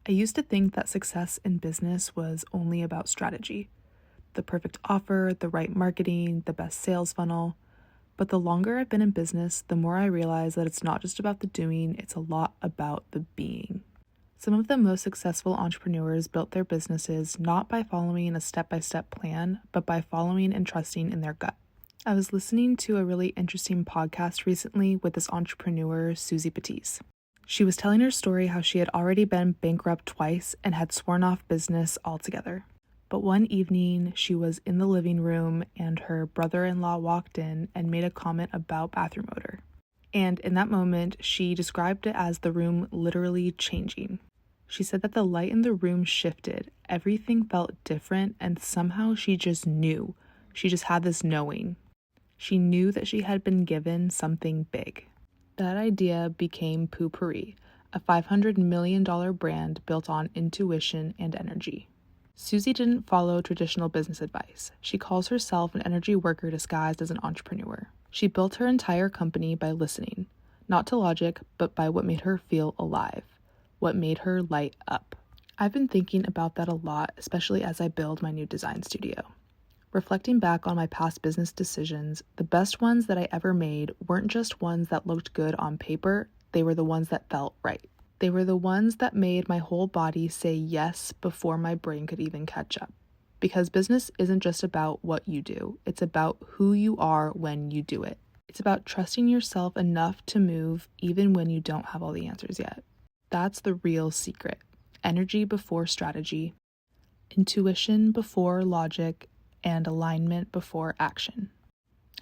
I used to think that success in business was only about strategy, the perfect offer, the right marketing, the best sales funnel. But the longer I've been in business, the more I realize that it's not just about the doing, it's a lot about the being. Some of the most successful entrepreneurs built their businesses not by following a step-by-step plan, but by following and trusting in their gut. I was listening to a really interesting podcast recently with this entrepreneur, Suzy Batiz. She was telling her story how she had already been bankrupt twice and had sworn off business altogether. But one evening, she was in the living room and her brother-in-law walked in and made a comment about bathroom odor. And in that moment, she described it as the room literally changing. She said that the light in the room shifted, everything felt different, and somehow she just knew. She just had this knowing. She knew that she had been given something big. That idea became Poo-Pourri, a $500 million brand built on intuition and energy. Suzy didn't follow traditional business advice. She calls herself an energy worker disguised as an entrepreneur. She built her entire company by listening, not to logic, but by what made her feel alive, what made her light up. I've been thinking about that a lot, especially as I build my new design studio. Reflecting back on my past business decisions, the best ones that I ever made weren't just ones that looked good on paper, they were the ones that felt right. They were the ones that made my whole body say yes before my brain could even catch up. Because business isn't just about what you do, it's about who you are when you do it. It's about trusting yourself enough to move even when you don't have all the answers yet. That's the real secret. Energy before strategy, intuition before logic, and alignment before action.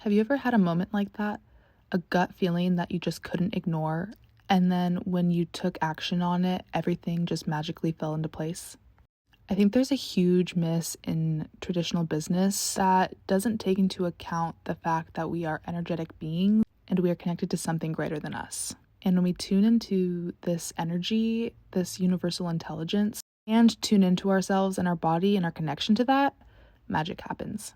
Have you ever had a moment like that? A gut feeling that you just couldn't ignore, and then when you took action on it, everything just magically fell into place? I think there's a huge miss in traditional business that doesn't take into account the fact that we are energetic beings and we are connected to something greater than us. And when we tune into this energy, this universal intelligence, and tune into ourselves and our body and our connection to that, magic happens.